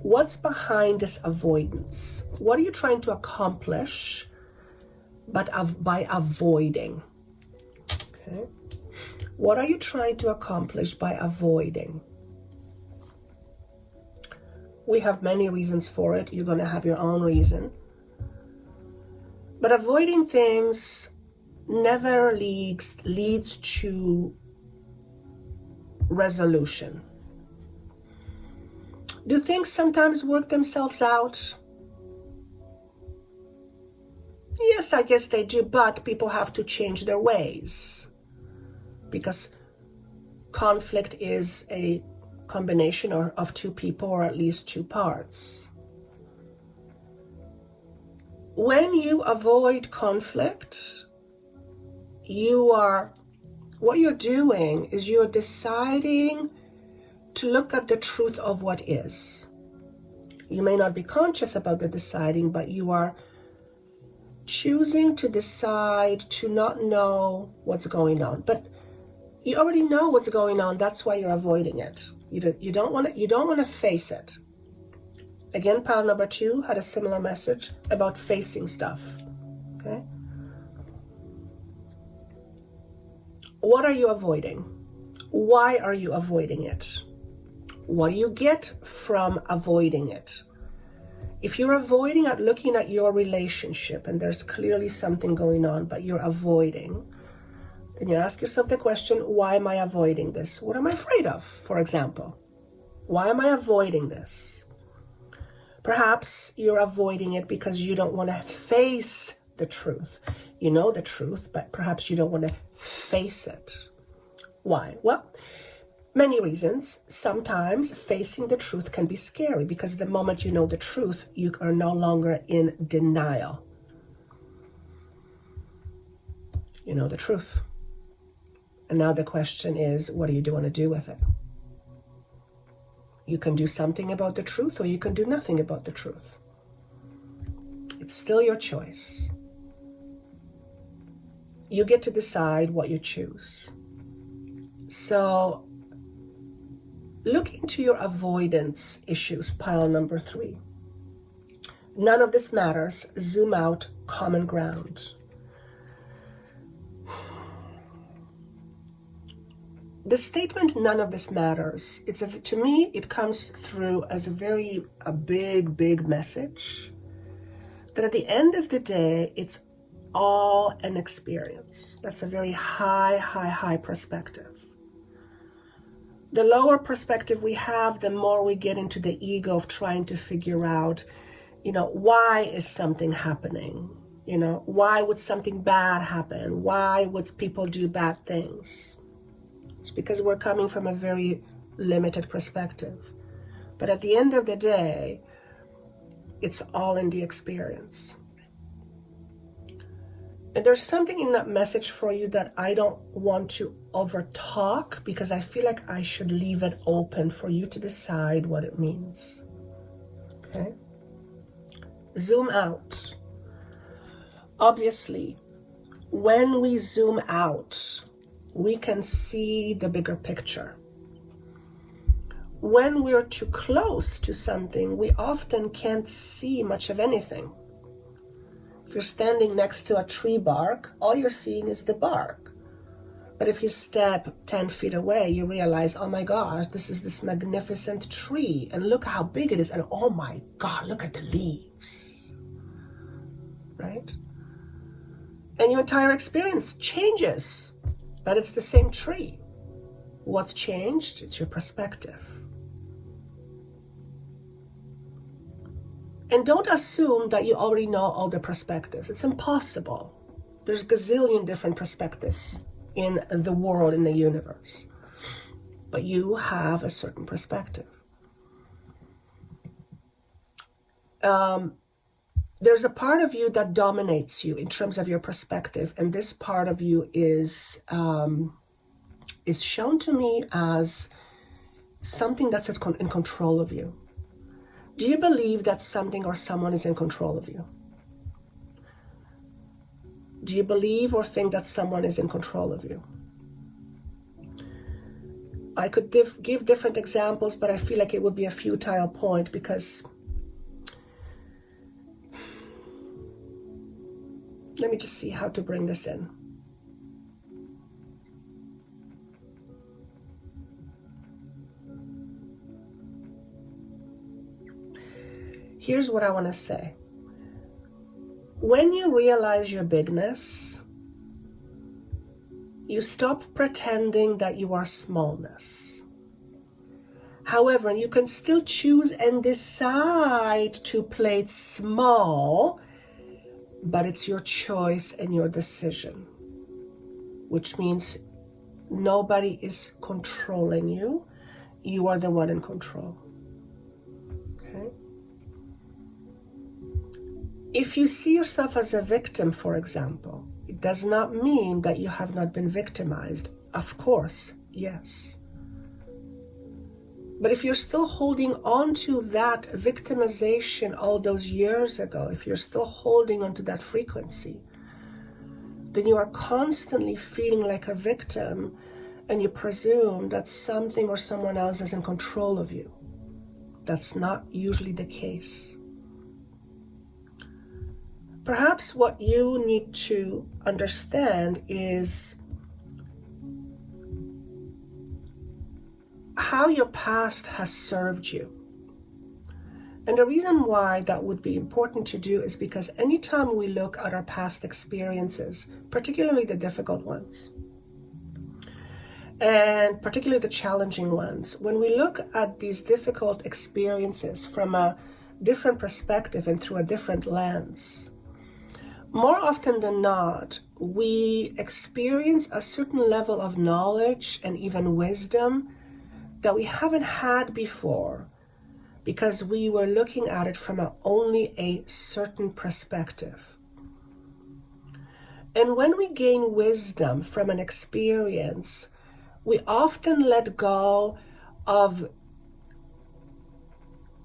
what's behind this avoidance? What are you trying to accomplish by avoiding? Okay. What are you trying to accomplish by avoiding? We have many reasons for it. You're going to have your own reason. But avoiding things never leads to resolution. Do things sometimes work themselves out? Yes, I guess they do, but people have to change their ways, because conflict is a combination of two people, or at least two parts. When you avoid conflict, what you're doing is you're deciding to look at the truth of what is. You may not be conscious about the deciding, but you are choosing to decide to not know what's going on. But you already know what's going on. That's why you're avoiding it. You don't want to face it. Again, pile number 2 had a similar message about facing stuff. Okay. What are you avoiding? Why are you avoiding it? What do you get from avoiding it? If you're avoiding at looking at your relationship and there's clearly something going on, but you're avoiding, then you ask yourself the question, why am I avoiding this? What am I afraid of, for example? Why am I avoiding this? Perhaps you're avoiding it because you don't want to face the truth. You know the truth, but perhaps you don't want to face it. Why? Well, many reasons. Sometimes facing the truth can be scary, because the moment you know the truth, you are no longer in denial. You know the truth. And now the question is, what do you want to do with it? You can do something about the truth, or you can do nothing about the truth. It's still your choice. You get to decide what you choose. So Look into your avoidance issues, pile number 3. None of this matters. Zoom out, common ground. The statement, none of this matters, to me, it comes through as a big message that at the end of the day, it's all an experience. That's a very high perspective. The lower perspective we have, the more we get into the ego of trying to figure out, why is something happening? Why would something bad happen? Why would people do bad things? It's because we're coming from a very limited perspective. But at the end of the day, it's all in the experience. And there's something in that message for you that I don't want to over talk, because I feel like I should leave it open for you to decide what it means. Okay? Zoom out. Obviously, when we zoom out, we can see the bigger picture. When we're too close to something, we often can't see much of anything. If you're standing next to a tree bark, all you're seeing is the bark. But if you step 10 feet away, you realize, oh my gosh, this is this magnificent tree, and look how big it is, and oh my God, look at the leaves, right? And your entire experience changes, but it's the same tree. What's changed? It's your perspective. And don't assume that you already know all the perspectives. It's impossible. There's gazillion different perspectives in the world, in the universe. But you have a certain perspective. There's a part of you that dominates you in terms of your perspective. And this part of you is shown to me as something that's in control of you. Do you believe that something or someone is in control of you? Do you believe or think that someone is in control of you? I could give different examples, but I feel like it would be a futile point, because let me just see how to bring this in. Here's what I want to say. When you realize your bigness, you stop pretending that you are smallness. However, you can still choose and decide to play it small, but it's your choice and your decision, which means nobody is controlling you. You are the one in control. Okay? If you see yourself as a victim, for example, it does not mean that you have not been victimized. Of course, yes. But if you're still holding on to that victimization all those years ago, if you're still holding on to that frequency, then you are constantly feeling like a victim, and you presume that something or someone else is in control of you. That's not usually the case. Perhaps what you need to understand is how your past has served you. And the reason why that would be important to do is because anytime we look at our past experiences, particularly the difficult ones, and particularly the challenging ones, when we look at these difficult experiences from a different perspective and through a different lens, more often than not, we experience a certain level of knowledge and even wisdom that we haven't had before, because we were looking at it from only a certain perspective. And when we gain wisdom from an experience, we often let go of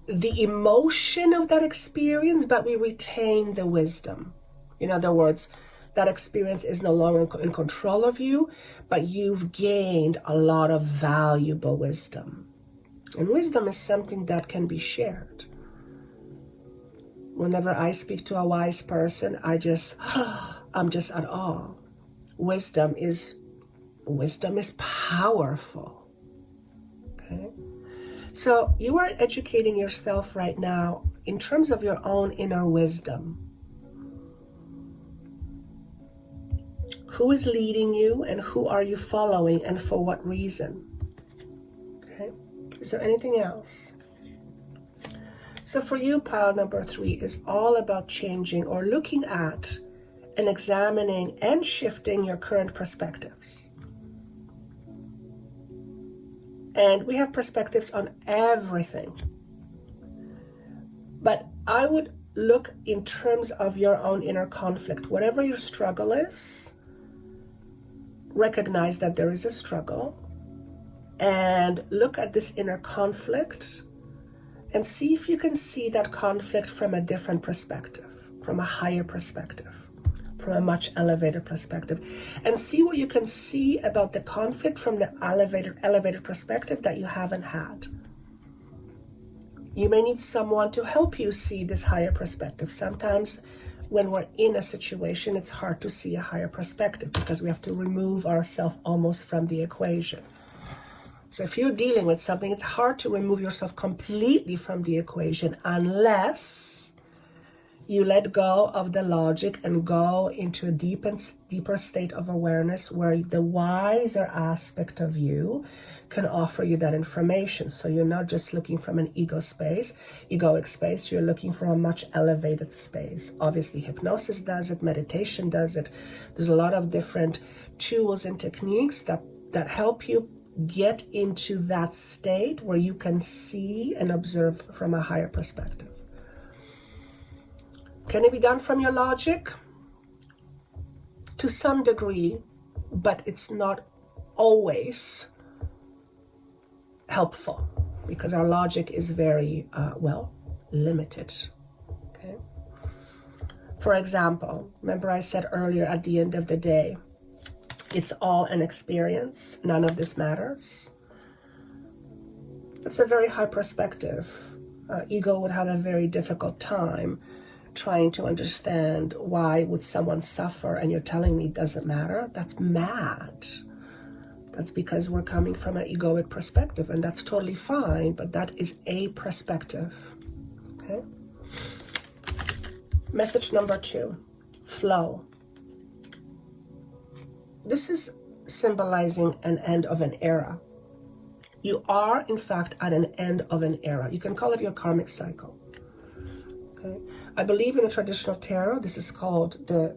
the emotion of that experience, but we retain the wisdom. In other words, that experience is no longer in control of you, but you've gained a lot of valuable wisdom. And wisdom is something that can be shared. Whenever I speak to a wise person, I'm just at awe. Wisdom is powerful. Okay? So you are educating yourself right now in terms of your own inner wisdom. Who is leading you and who are you following and for what reason? Okay. Is there anything else? So for you, pile number 3 is all about changing or looking at and examining and shifting your current perspectives. And we have perspectives on everything. But I would look in terms of your own inner conflict. Whatever your struggle is, recognize that there is a struggle and look at this inner conflict and see if you can see that conflict from a different perspective, from a higher perspective, from a much elevated perspective, and see what you can see about the conflict from the elevated perspective that you haven't had. You may need someone to help you see this higher perspective. Sometimes when we're in a situation, it's hard to see a higher perspective because we have to remove ourselves almost from the equation. So if you're dealing with something, it's hard to remove yourself completely from the equation unless you let go of the logic and go into a deeper state of awareness where the wiser aspect of you can offer you that information. So you're not just looking from an egoic space, you're looking from a much elevated space. Obviously, hypnosis does it, meditation does it. There's a lot of different tools and techniques that help you get into that state where you can see and observe from a higher perspective. Can it be done from your logic? To some degree, but it's not always helpful because our logic is very, limited. Okay. For example, remember I said earlier at the end of the day, it's all an experience. None of this matters. That's a very high perspective. Ego would have a very difficult time trying to understand why would someone suffer and you're telling me it doesn't matter. That's mad. That's because we're coming from an egoic perspective, and that's totally fine, but that is a perspective. Okay. Message number 2, flow. This is symbolizing an end of an era. You are, in fact, at an end of an era. You can call it your karmic cycle. Okay. I believe in a traditional tarot, this is called the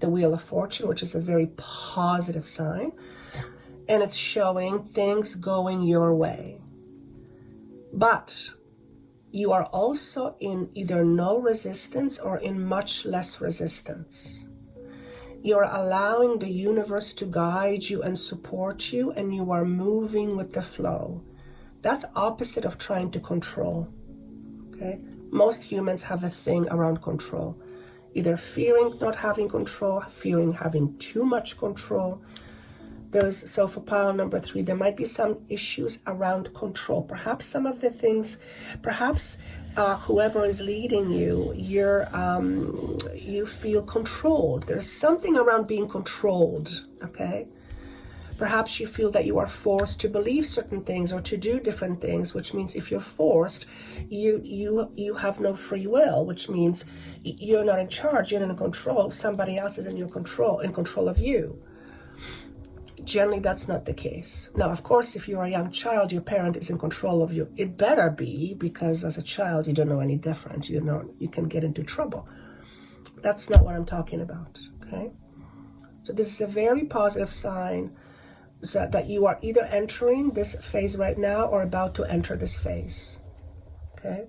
Wheel of Fortune, which is a very positive sign. And it's showing things going your way. But you are also in either no resistance or in much less resistance. You're allowing the universe to guide you and support you, and you are moving with the flow. That's opposite of trying to control. Okay? Most humans have a thing around control. Either fearing not having control, fearing having too much control. So for pile number 3, there might be some issues around control. Perhaps some of the things, whoever is leading you, you feel controlled. There's something around being controlled, okay? Perhaps you feel that you are forced to believe certain things or to do different things, which means if you're forced, you have no free will, which means you're not in charge, you're not in control. Somebody else is in control of you. Generally, that's not the case. Now, of course, if you're a young child, your parent is in control of you. It better be, because as a child, you don't know any different. You can get into trouble. That's not what I'm talking about, okay? So this is a very positive sign that you are either entering this phase right now or about to enter this phase, okay?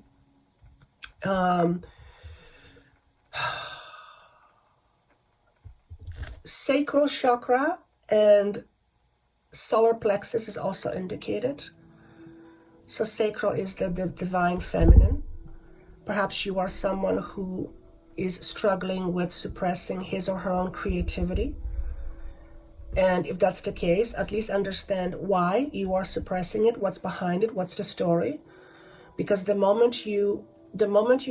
Sacral chakra and solar plexus is also indicated. So sacral is the divine feminine. Perhaps you are someone who is struggling with suppressing his or her own creativity. And if that's the case, at least understand why you are suppressing it, what's behind it, what's the story. Because the moment you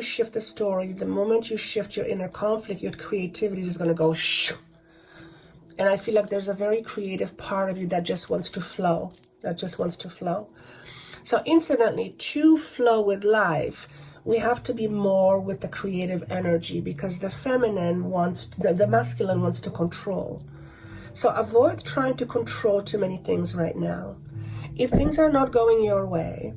shift the story, the moment you shift your inner conflict, your creativity is going to go shoo. And I feel like there's a very creative part of you that just wants to flow, So incidentally, to flow with life, we have to be more with the creative energy, because the feminine the masculine wants to control. So avoid trying to control too many things right now. If things are not going your way,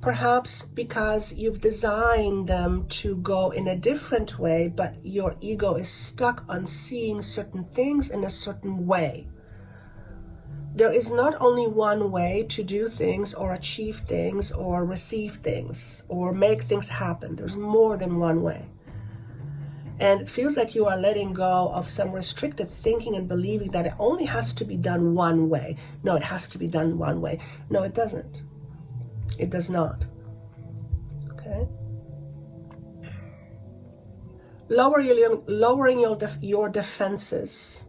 perhaps because you've designed them to go in a different way, but your ego is stuck on seeing certain things in a certain way. There is not only one way to do things or achieve things or receive things or make things happen. There's more than one way. And it feels like you are letting go of some restricted thinking and believing that it only has to be done one way. No, it has to be done one way. No, it doesn't. It does not. Okay? Lowering your defenses.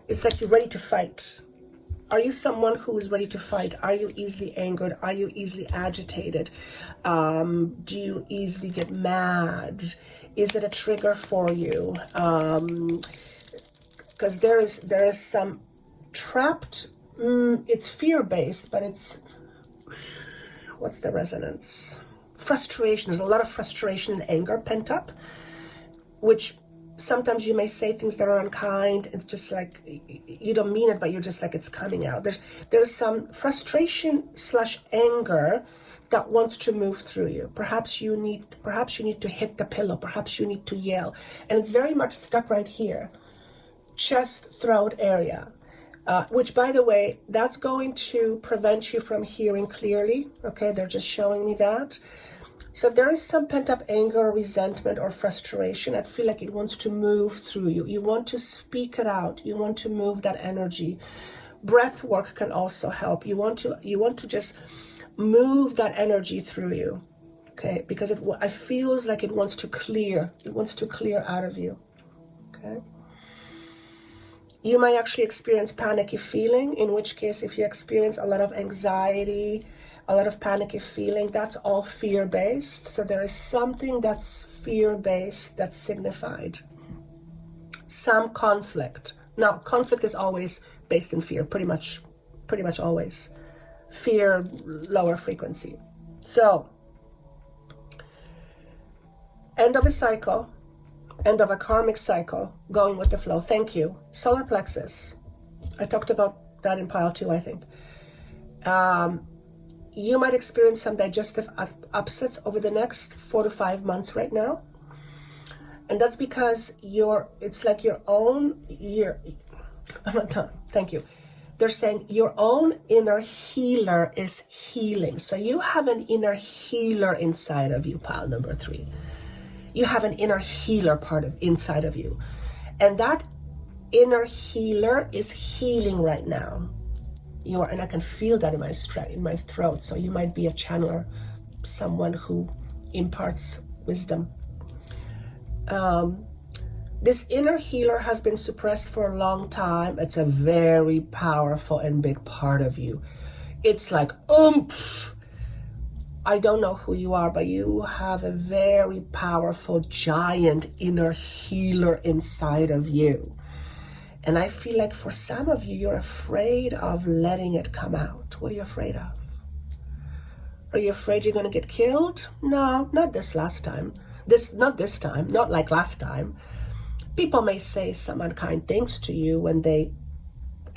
It's like you're ready to fight. Are you someone who is ready to fight? Are you easily angered? Are you easily agitated? Do you easily get mad? Is it a trigger for you? Because there is some trapped. It's fear-based, but it's, what's the resonance? Frustration. There's a lot of frustration and anger pent up, which sometimes you may say things that are unkind. It's just like you don't mean it, but you're just like, it's coming out. There's some frustration / anger that wants to move through you. Perhaps you need to hit the pillow. Perhaps you need to yell, and it's very much stuck right here, chest, throat area. Which, by the way, that's going to prevent you from hearing clearly. Okay, they're just showing me that. So if there is some pent-up anger or resentment or frustration, I feel like it wants to move through you. You want to speak it out. You want to move that energy. Breath work can also help. You want to just move that energy through you. Okay, because it feels like it wants to clear. It wants to clear out of you. Okay. You might actually experience panicky feeling, in which case if you experience a lot of anxiety, a lot of panicky feeling, that's all fear-based. So there is something that's fear-based that's signified. Some conflict. Now, conflict is always based in fear, pretty much always. Fear, lower frequency. So, end of a cycle. End of a karmic cycle, going with the flow. Thank you. Solar plexus. I talked about that in pile 2, I think. You might experience some digestive upsets over the next 4 to 5 months right now. And that's because it's like your own, thank you. They're saying your own inner healer is healing. So you have an inner healer inside of you, pile number 3. You have an inner healer part of inside of you. And that inner healer is healing right now. And I can feel that in my throat. So you might be a channeler, someone who imparts wisdom. This inner healer has been suppressed for a long time. It's a very powerful and big part of you. It's like, oomph. I don't know who you are, but you have a very powerful, giant inner healer inside of you. And I feel like for some of you, you're afraid of letting it come out. What are you afraid of? Are you afraid you're going to get killed? No, not this last time. Not this time, not like last time. People may say some unkind things to you when they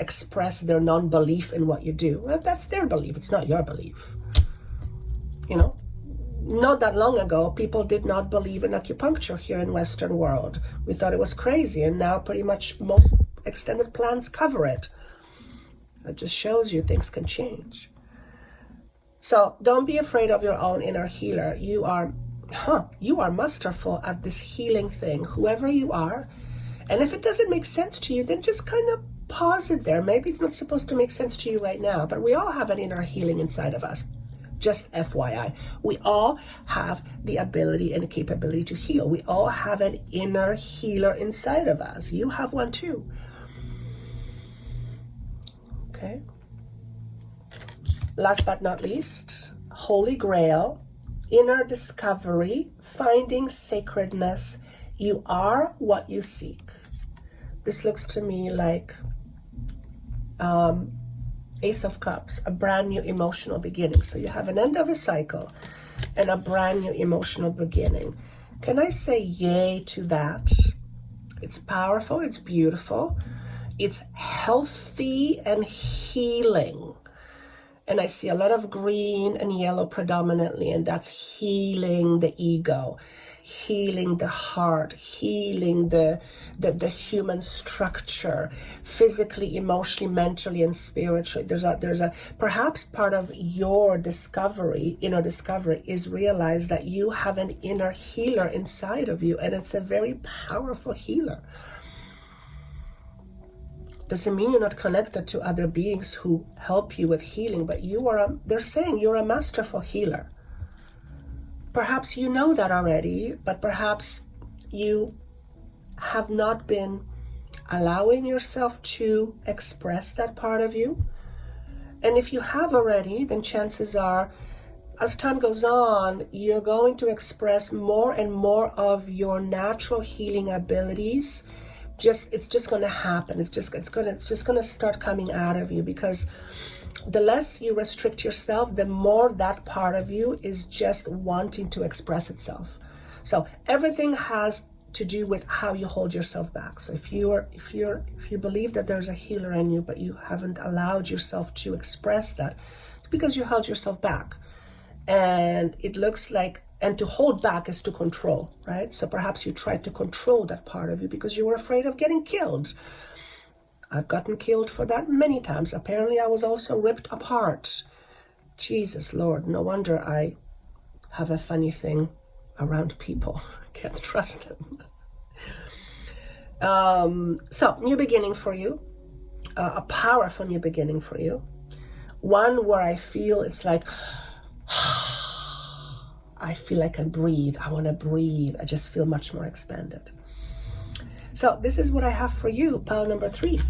express their non-belief in what you do. Well, that's their belief. It's not your belief. You know, not that long ago, people did not believe in acupuncture here in Western world. We thought it was crazy, and now pretty much most extended plans cover it. It just shows you things can change. So don't be afraid of your own inner healer. You are masterful at this healing thing, whoever you are. And if it doesn't make sense to you, then just kind of pause it there. Maybe it's not supposed to make sense to you right now, but we all have an inner healing inside of us. Just FYI, we all have the ability and the capability to heal. We all have an inner healer inside of us. You have one too. Okay. Last but not least, Holy Grail, inner discovery, finding sacredness. You are what you seek. This looks to me like Ace of Cups, a brand new emotional beginning. So you have an end of a cycle and a brand new emotional beginning. Can I say yay to that? It's powerful, it's beautiful, it's healthy and healing. And I see a lot of green and yellow predominantly, and that's healing the ego, healing the heart, healing the human structure, physically, emotionally, mentally, and spiritually. There's a perhaps part of your discovery, inner discovery, is realize that you have an inner healer inside of you, and it's a very powerful healer. Doesn't mean you're not connected to other beings who help you with healing, but they're saying you're a masterful healer. Perhaps you know that already, but perhaps you have not been allowing yourself to express that part of you. And if you have already, then chances are, as time goes on, you're going to express more and more of your natural healing abilities. It's just going to happen. It's just going to start coming out of you, because the less you restrict yourself, the more that part of you is just wanting to express itself. So everything has to do with how you hold yourself back. So if you believe that there's a healer in you, but you haven't allowed yourself to express that, it's because you held yourself back. And it looks like, and to hold back is to control, right? So perhaps you tried to control that part of you because you were afraid of getting killed. I've gotten killed for that many times. Apparently I was also ripped apart. Jesus Lord, no wonder I have a funny thing around people. Can't trust them. So new beginning for you, a powerful new beginning for you. One where I feel it's like, I feel I can breathe. I want to breathe. I just feel much more expanded. So this is what I have for you, pile number 3.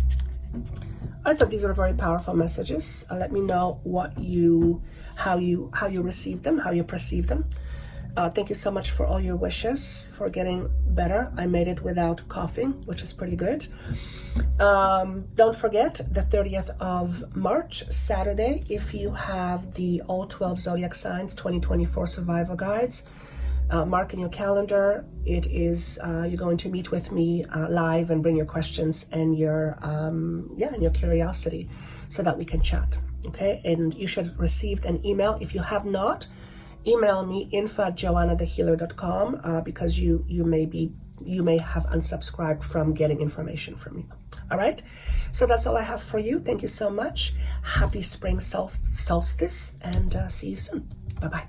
I thought these were very powerful messages. Let me know how you received them, how you perceive them. Thank you so much for all your wishes, for getting better. I made it without coughing, which is pretty good. Don't forget the 30th of March, Saturday, if you have the all 12 zodiac signs 2024 survival guides, mark in your calendar. It is you're going to meet with me live and bring your questions and your curiosity so that we can chat. Okay, and you should have received an email. If you have not, email me info@joannathehealer.com because you may have unsubscribed from getting information from me. All right, so that's all I have for you. Thank you so much. Happy spring solstice, and see you soon. Bye-bye.